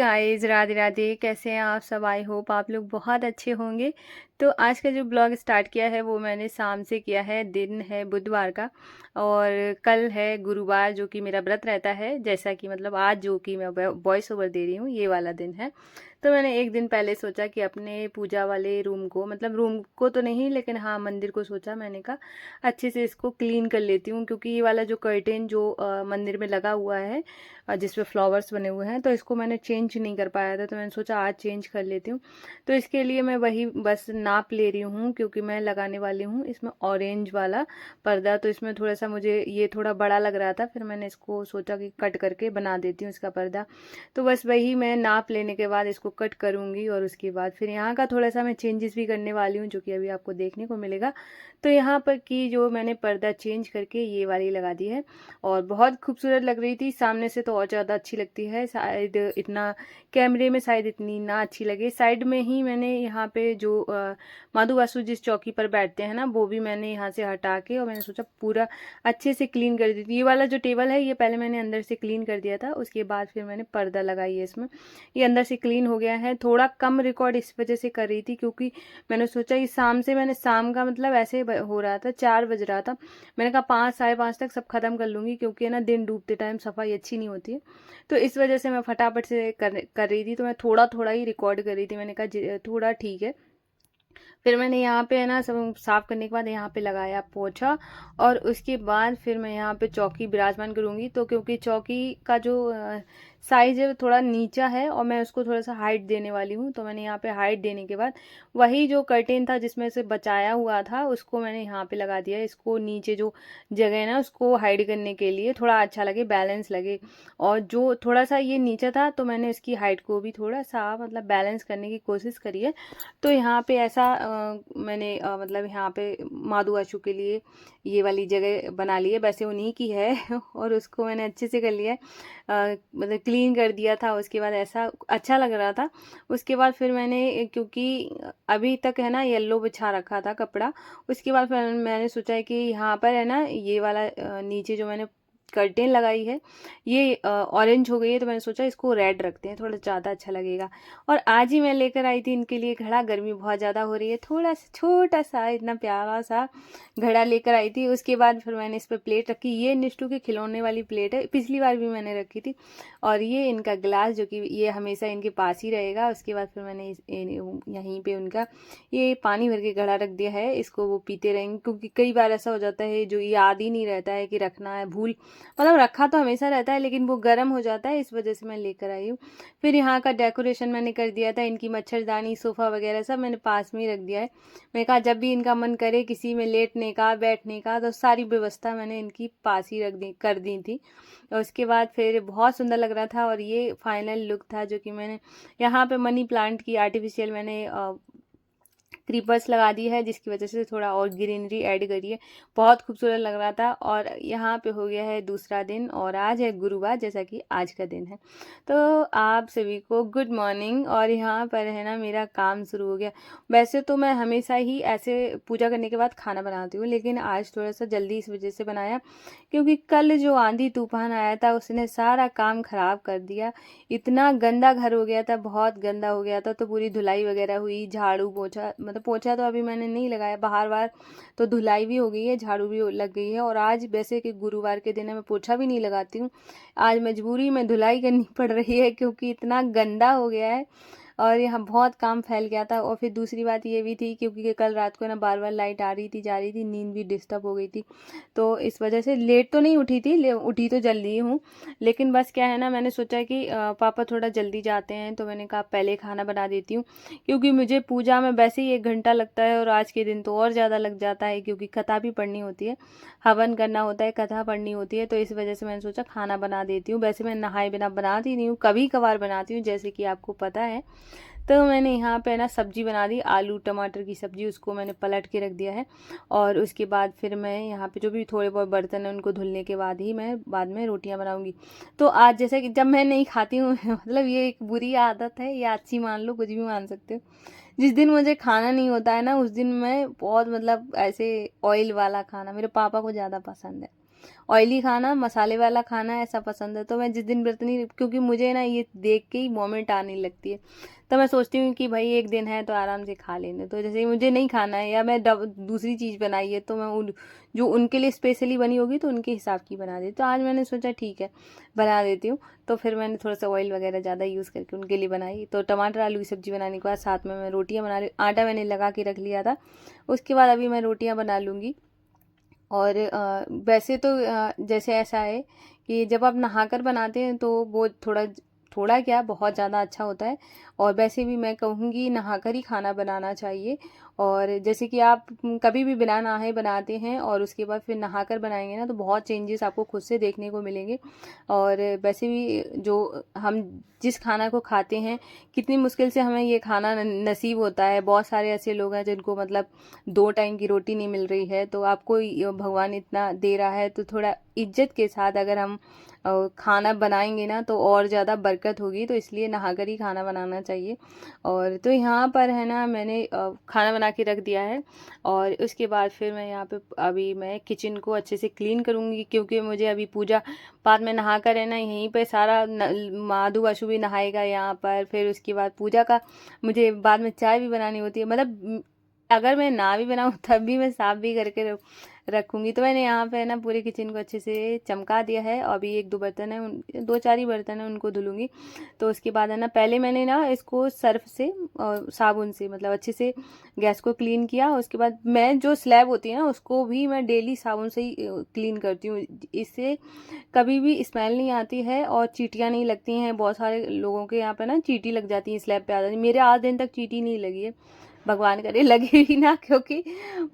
Guys, Radhe Radhe. कैसे हैं आप सब? आई होप आप लोग बहुत अच्छे होंगे। तो आज का जो ब्लॉग स्टार्ट किया है वो मैंने शाम से किया है। दिन है बुधवार का और कल है गुरुवार, जो कि मेरा व्रत रहता है। जैसा कि मतलब आज जो कि मैं वॉइस ओवर दे रही हूँ, ये वाला दिन है। तो मैंने एक दिन पहले सोचा कि अपने पूजा वाले रूम को, मतलब रूम को तो नहीं लेकिन हाँ मंदिर को, सोचा मैंने कहा अच्छे से इसको क्लीन कर लेती हूँ। क्योंकि ये वाला जो कर्टेन जो मंदिर में लगा हुआ है, जिसपे फ्लावर्स बने हुए हैं, तो इसको मैंने चेंज नहीं कर पाया था। तो मैंने सोचा आज चेंज कर लेती हूँ। तो इसके लिए मैं वही बस नाप ले रही हूँ, क्योंकि मैं लगाने वाली हूँ इसमें ऑरेंज वाला पर्दा। तो इसमें थोड़ा सा मुझे ये थोड़ा बड़ा लग रहा था, फिर मैंने इसको सोचा कि कट करके बना देती हूँ इसका पर्दा। तो बस वही मैं नाप लेने के बाद इसको कट करूँगी और उसके बाद फिर यहाँ का थोड़ा सा मैं चेंजेस भी करने वाली हूँ, जो कि अभी आपको देखने को मिलेगा। तो यहाँ पर की जो मैंने पर्दा चेंज करके ये वाली लगा दी है और बहुत खूबसूरत लग रही थी। सामने से तो और ज़्यादा अच्छी लगती है, शायद इतना कैमरे में शायद इतनी ना अच्छी लगे। साइड में ही मैंने यहाँ पे जो माधु वासु जिस चौकी पर बैठते हैं ना, वो भी मैंने यहाँ से हटा के, और मैंने सोचा पूरा अच्छे से क्लीन कर दी थी। ये वाला जो टेबल है ये पहले मैंने अंदर से क्लीन कर दिया था, उसके बाद फिर मैंने पर्दा लगाई है इसमें। ये अंदर से क्लीन हो गया है। थोड़ा कम रिकॉर्ड इस वजह से कर रही थी क्योंकि मैंने सोचा कि शाम का मतलब ऐसे हो रहा था, 4 बज रहा था। मैंने कहा 5 साढ़े 5 तक सब खत्म कर लूँगी, क्योंकि है ना दिन डूबते टाइम सफाई अच्छी नहीं होती है। तो इस वजह से मैं फटाफट से कर रही थी। तो मैं थोड़ा थोड़ा ही रिकॉर्ड कर रही थी। मैंने कहा थोड़ा ठीक है। फिर मैंने यहाँ पे है ना सब साफ करने के बाद यहाँ पे लगाया पोछा, और उसके बाद फिर मैं यहाँ पे चौकी विराजमान करूँगी। तो क्योंकि चौकी का जो साइज है वो थोड़ा नीचा है और मैं उसको थोड़ा सा हाइट देने वाली हूँ। तो मैंने यहाँ पे हाइट देने के बाद वही जो कर्टेन था जिसमें से बचाया हुआ था उसको मैंने यहाँ पे लगा दिया। इसको नीचे जो जगह है ना उसको हाइड करने के लिए, थोड़ा अच्छा लगे, बैलेंस लगे। और जो थोड़ा सा ये नीचा था तो मैंने इसकी हाइट को भी थोड़ा सा मतलब बैलेंस करने की कोशिश करी है। तो यहाँ पे ऐसा मैंने मतलब यहाँ पे माधु आशु के लिए ये वाली जगह बना ली है, वैसे उन्हीं की है और उसको मैंने अच्छे से कर लिया है, मतलब क्लीन कर दिया था। उसके बाद ऐसा अच्छा लग रहा था। उसके बाद फिर मैंने, क्योंकि अभी तक है ना येलो बिछा रखा था कपड़ा, उसके बाद फिर मैंने सोचा है कि यहाँ पर है ना ये वाला नीचे जो मैंने कर्टेन लगाई है ये ऑरेंज हो गई है। तो मैंने सोचा इसको रेड रखते हैं, थोड़ा ज़्यादा अच्छा लगेगा। और आज ही मैं लेकर आई थी इनके लिए घड़ा। गर्मी बहुत ज़्यादा हो रही है, थोड़ा सा छोटा सा इतना प्यारा सा घड़ा लेकर आई थी। उसके बाद फिर मैंने इस पर प्लेट रखी। ये निष्ठू के खिलौने वाली प्लेट है, पिछली बार भी मैंने रखी थी। और ये इनका गिलास, जो कि ये हमेशा इनके पास ही रहेगा। उसके बाद फिर मैंने यहीं पे उनका ये पानी भर के घड़ा रख दिया है, इसको वो पीते रहेंगे। क्योंकि कई बार ऐसा हो जाता है जो याद ही नहीं रहता है कि रखना है, भूल, मतलब रखा तो हमेशा रहता है लेकिन वो गर्म हो जाता है, इस वजह से मैं लेकर आई हूँ। फिर यहाँ का डेकोरेशन मैंने कर दिया था। इनकी मच्छरदानी, सोफ़ा वगैरह सब मैंने पास में ही रख दिया है। मैंने कहा जब भी इनका मन करे किसी में लेटने का, बैठने का, तो सारी व्यवस्था मैंने इनकी पास ही कर दी थी। और उसके बाद फिर बहुत सुंदर लग रहा था। और ये फाइनल लुक था जो कि मैंने यहाँ पे मनी प्लांट की आर्टिफिशियल मैंने क्रीपर्स लगा दी है, जिसकी वजह से थोड़ा और ग्रीनरी ऐड करी है। बहुत खूबसूरत लग रहा था। और यहाँ पे हो गया है दूसरा दिन और आज है गुरुवार, जैसा कि आज का दिन है। तो आप सभी को गुड मॉर्निंग। और यहाँ पर है ना मेरा काम शुरू हो गया। वैसे तो मैं हमेशा ही ऐसे पूजा करने के बाद खाना बनाती हूँ, लेकिन आज थोड़ा सा जल्दी इस वजह से बनाया क्योंकि कल जो आंधी तूफान आया था उसने सारा काम खराब कर दिया। इतना गंदा घर हो गया था, बहुत गंदा हो गया था। तो पूरी धुलाई वगैरह हुई, झाड़ू पोछा, मतलब पोछा तो अभी मैंने नहीं लगाया, बाहर बाहर तो धुलाई भी हो गई है, झाड़ू भी लग गई है। और आज वैसे कि गुरुवार के दिन है, मैं पोछा भी नहीं लगाती हूँ। आज मजबूरी में धुलाई करनी पड़ रही है क्योंकि इतना गंदा हो गया है और यहाँ बहुत काम फैल गया था। और फिर दूसरी बात ये भी थी क्योंकि कल रात को ना बार बार लाइट आ रही थी, जा रही थी, नींद भी डिस्टर्ब हो गई थी। तो इस वजह से लेट तो नहीं उठी थी, उठी तो जल्दी हूँ। लेकिन बस क्या है ना, मैंने सोचा कि पापा थोड़ा जल्दी जाते हैं, तो मैंने कहा पहले खाना बना देती हूँ। क्योंकि मुझे पूजा में वैसे ही 1 घंटा लगता है और आज के दिन तो और ज़्यादा लग जाता है, क्योंकि कथा भी पढ़नी होती है, हवन करना होता है, कथा पढ़नी होती है। तो इस वजह से मैंने सोचा खाना बना देती हूँ। वैसे मैं नहाए बिना बनाती नहीं हूँ, कभी कभार बनाती हूँ, जैसे कि आपको पता है। तो मैंने यहाँ पे ना सब्जी बना दी, आलू टमाटर की सब्जी, उसको मैंने पलट के रख दिया है। और उसके बाद फिर मैं यहाँ पे जो भी थोड़े बहुत बर्तन हैं उनको धुलने के बाद ही मैं बाद में रोटियाँ बनाऊंगी। तो आज जैसे कि जब मैं नहीं खाती हूँ मतलब ये एक बुरी आदत है या अच्छी मान लो, कुछ भी मान सकते हो। जिस दिन मुझे खाना नहीं होता है ना उस दिन मैं बहुत मतलब ऐसे ऑयल वाला खाना मेरे पापा को ज़्यादा पसंद है। ऑयली खाना, मसाले वाला खाना ऐसा पसंद है। तो मैं जिस दिन व्रत नहीं, क्योंकि मुझे ना ये देख के ही वॉमिट आने लगती है, तो मैं सोचती हूँ कि भाई एक दिन है तो आराम से खा लेने। तो जैसे मुझे नहीं खाना है या मैं दूसरी चीज़ बनाई है तो मैं जो उनके लिए स्पेशली बनी होगी तो उनके हिसाब की बना देती। तो आज मैंने सोचा ठीक है बना देती हूँ। तो फिर मैंने थोड़ा सा ऑयल वगैरह ज़्यादा यूज़ करके उनके लिए बनाई। तो टमाटर आलू की सब्ज़ी बनाने के बाद साथ में मैं रोटियाँ बना ली। आटा मैंने लगा के रख लिया था, उसके बाद अभी मैं रोटियाँ बना लूँगी। और वैसे तो जैसे ऐसा है कि जब आप नहाकर बनाते हैं तो वो थोड़ा थोड़ा क्या बहुत ज़्यादा अच्छा होता है। और वैसे भी मैं कहूँगी नहाकर ही खाना बनाना चाहिए। और जैसे कि आप कभी भी बिना नहाए बनाते हैं और उसके बाद फिर नहाकर बनाएंगे ना, तो बहुत चेंजेस आपको खुद से देखने को मिलेंगे। और वैसे भी जो हम जिस खाना को खाते हैं, कितनी मुश्किल से हमें ये खाना नसीब होता है। बहुत सारे ऐसे लोग हैं जिनको मतलब 2 टाइम की रोटी नहीं मिल रही है, तो आपको भगवान इतना दे रहा है, तो थोड़ा इज्जत के साथ अगर हम खाना बनाएंगे ना तो और ज़्यादा बरकत होगी। तो इसलिए नहाकर ही खाना बनाना चाहिए। और तो यहाँ पर है ना, मैंने खाना बना के रख दिया है। और उसके बाद फिर मैं यहाँ पे अभी मैं किचन को अच्छे से क्लीन करूँगी, क्योंकि मुझे अभी पूजा पाठ में नहा कर है ना, यहीं पे सारा माधु वाशु भी नहाएगा यहाँ पर। फिर उसके बाद पूजा का मुझे बाद में चाय भी बनानी होती है। मतलब अगर मैं ना भी बनाऊँ तब भी मैं साफ भी करके रखूँगी। तो मैंने यहाँ पे ना पूरे किचन को अच्छे से चमका दिया है। और अभी 1-2 बर्तन है, उन 2-4 ही बर्तन है, उनको धुलूँगी। तो उसके बाद है ना, पहले मैंने ना इसको सर्फ से और साबुन से मतलब अच्छे से गैस को क्लीन किया। उसके बाद मैं जो स्लैब होती है ना, उसको भी मैं डेली साबुन से ही क्लीन करती हूँ। इससे कभी भी स्मेल नहीं आती है और चींटियाँ नहीं लगती हैं। बहुत सारे लोगों के यहाँ पे ना चींटी लग जाती है स्लैब पे आ जाती है। मेरे आज दिन तक चींटी नहीं लगी है, भगवान करे लगे भी ना, क्योंकि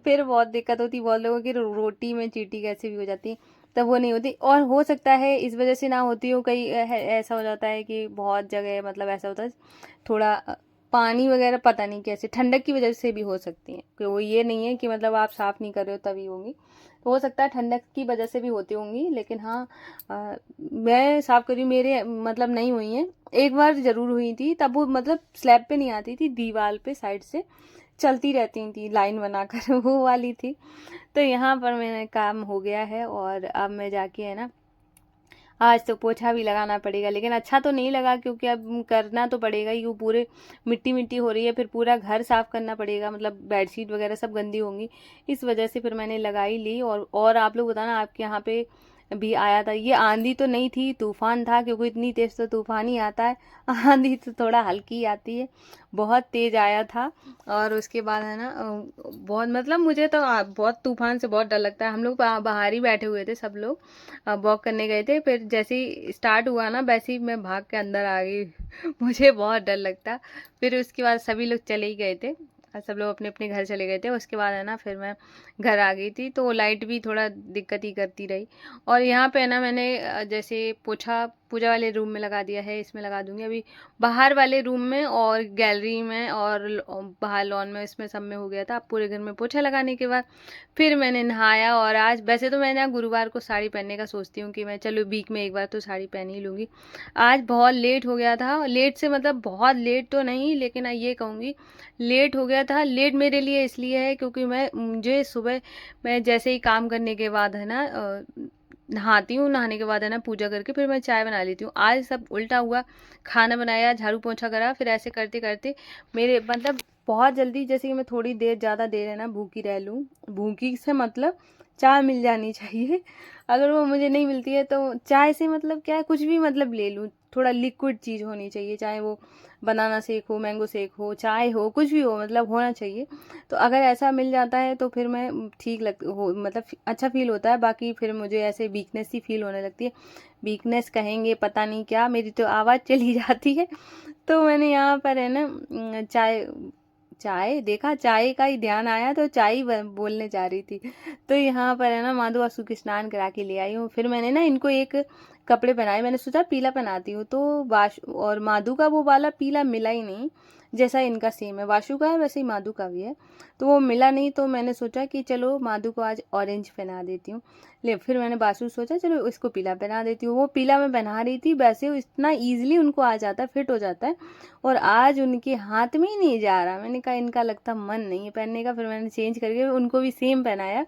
फिर बहुत दिक्कत होती है। बहुत लोगों की रोटी में चींटी कैसे भी हो जाती है, तब वो नहीं होती। और हो सकता है इस वजह से ना होती हो, कई ऐसा हो जाता है कि बहुत जगह मतलब ऐसा होता है थोड़ा पानी वगैरह पता नहीं कैसे ठंडक की वजह से भी हो सकती है। कि वो ये नहीं है कि मतलब आप साफ़ नहीं कर रहे हो तभी होंगी, तो हो सकता है ठंडक की वजह से भी होती होंगी। लेकिन हाँ, मैं साफ़ करी, मेरे मतलब नहीं हुई हैं। एक बार ज़रूर हुई थी, तब वो मतलब स्लैब पे नहीं आती थी, दीवार पे साइड से चलती रहती थी लाइन बनाकर वो वाली थी। तो यहाँ पर मेरा काम हो गया है और अब मैं जाके है ना, आज तो पोछा भी लगाना पड़ेगा। लेकिन अच्छा तो नहीं लगा, क्योंकि अब करना तो पड़ेगा ही। वो पूरे मिट्टी मिट्टी हो रही है, फिर पूरा घर साफ़ करना पड़ेगा, मतलब बेडशीट वगैरह सब गंदी होंगी। इस वजह से फिर मैंने लगा ही ली। और आप लोग बताना आपके यहाँ पे भी आया था? ये आंधी तो नहीं थी, तूफान था, क्योंकि इतनी तेज़ तो तूफान ही आता है। आंधी तो थोड़ा हल्की आती है, बहुत तेज़ आया था। और उसके बाद है ना बहुत मतलब मुझे तो बहुत तूफान से बहुत डर लगता है। हम लोग बाहर ही बैठे हुए थे, सब लोग वॉक करने गए थे। फिर जैसे ही स्टार्ट हुआ ना, वैसे ही मैं भाग के अंदर आ गई मुझे बहुत डर लगता। फिर उसके बाद सभी लोग चले ही गए थे और सब लोग अपने अपने घर चले गए थे। उसके बाद है ना, फिर मैं घर आ गई थी, तो लाइट भी थोड़ा दिक्कत ही करती रही। और यहाँ पे है ना, मैंने जैसे पोछा पूजा वाले रूम में लगा दिया है, इसमें लगा दूंगी अभी बाहर वाले रूम में और गैलरी में और बाहर लॉन में, इसमें सब में हो गया था। अब पूरे घर में पोछा लगाने के बाद फिर मैंने नहाया। और आज वैसे तो मैं ना गुरुवार को साड़ी पहनने का सोचती हूँ कि मैं चलो वीक में एक बार तो साड़ी पहन ही लूँगी। आज बहुत लेट हो गया था, लेट से मतलब बहुत लेट तो नहीं, लेकिन ये कहूँगी लेट हो गया था। लेट मेरे लिए इसलिए है क्योंकि मुझे सुबह मैं जैसे ही काम करने के बाद है ना नहाती हूँ, नहाने के बाद है ना पूजा करके फिर मैं चाय बना लेती हूँ। आज सब उल्टा हुआ, खाना बनाया, झाड़ू पोछा करा, फिर ऐसे करते करते मेरे मतलब बहुत जल्दी, जैसे कि मैं थोड़ी देर ज़्यादा देर है ना भूखी रह लूँ। भूखी से मतलब चाय मिल जानी चाहिए। अगर वो मुझे नहीं मिलती है तो चाय से मतलब क्या है, कुछ भी मतलब ले लूँ, थोड़ा लिक्विड चीज़ होनी चाहिए, चाहे वो बनाना शेक हो, मैंगो शेक हो, चाय हो, कुछ भी हो, मतलब होना चाहिए। तो अगर ऐसा मिल जाता है तो फिर मैं ठीक मतलब अच्छा फील होता है। बाकी फिर मुझे ऐसे वीकनेस ही फील होने लगती है। वीकनेस कहेंगे पता नहीं क्या, मेरी तो आवाज़ चली जाती है। तो मैंने यहाँ पर है ना चाय चाय देखा, चाय का ही ध्यान आया तो चाय ही बोलने जा रही थी। तो यहाँ पर है ना माधु वासु के स्नान करा के ले आई हूँ। फिर मैंने ना इनको एक कपड़े पहनाए। मैंने सोचा पीला पहनाती हूँ, तो और माधु का वो वाला पीला मिला ही नहीं, जैसा इनका सेम है, वाशु का है वैसे ही माधु का भी है, तो वो मिला नहीं। तो मैंने सोचा कि चलो माधु को आज ऑरेंज पहना देती हूँ। फिर मैंने बासु सोचा चलो इसको पीला पहना देती हूँ। वो पीला मैं पहना रही थी, वैसे वो इतना ईजिली उनको आ जाता है, फिट हो जाता है, और आज उनके हाथ में ही नहीं जा रहा। मैंने कहा इनका लगता मन नहीं है पहनने का। फिर मैंने चेंज करके उनको भी सेम पहनाया,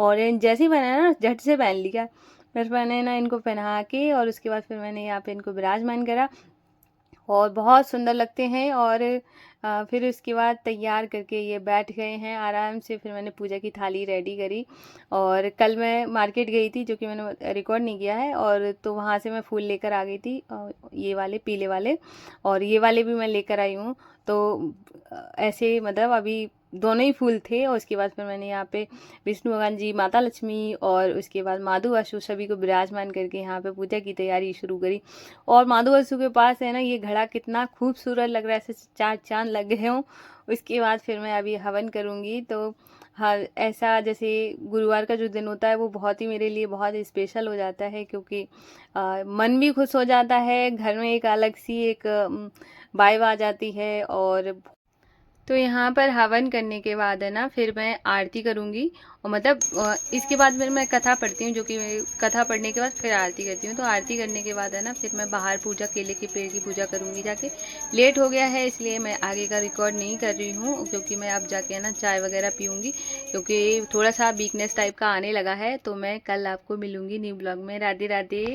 ऑरेंज जैसे ही पहनाया ना झट से पहन लिया। फिर मैंने ना इनको पहना के और उसके बाद फिर मैंने यहाँ पे इनको विराजमान करा, और बहुत सुंदर लगते हैं। और फिर उसके बाद तैयार करके ये बैठ गए हैं आराम से। फिर मैंने पूजा की थाली रेडी करी, और कल मैं मार्केट गई थी, जो कि मैंने रिकॉर्ड नहीं किया है, और तो वहाँ से मैं फूल लेकर आ गई थी, ये वाले पीले वाले, और ये वाले भी मैं लेकर आई हूँ। तो ऐसे मतलब अभी दोनों ही फूल थे। और उसके बाद फिर मैंने यहाँ पे विष्णु भगवान जी, माता लक्ष्मी और उसके बाद माधु वासु सभी को विराजमान करके यहाँ पे पूजा की तैयारी शुरू करी। और माधु वासु के पास है ना ये घड़ा कितना खूबसूरत लग रहा है, ऐसे चार चांद लग गए हों। उसके बाद फिर मैं अभी हवन करूँगी। तो हाँ, ऐसा जैसे गुरुवार का जो दिन होता है वो बहुत ही मेरे लिए बहुत स्पेशल हो जाता है, क्योंकि मन भी खुश हो जाता है, घर में एक अलग सी एक वाइब आ जाती है। और तो यहाँ पर हवन करने के बाद है ना फिर मैं आरती करूँगी, और मतलब इसके बाद फिर मैं कथा पढ़ती हूँ, जो कि कथा पढ़ने के बाद फिर आरती करती हूँ। तो आरती करने के बाद है ना फिर मैं बाहर पूजा, केले के पेड़ की पूजा करूँगी जाके। लेट हो गया है इसलिए मैं आगे का रिकॉर्ड नहीं कर रही हूँ, क्योंकि मैं अब जाके है ना चाय वगैरह पीऊँगी, क्योंकि थोड़ा सा वीकनेस टाइप का आने लगा है। तो मैं कल आपको मिलूँगी न्यू ब्लॉग में। राधे राधे।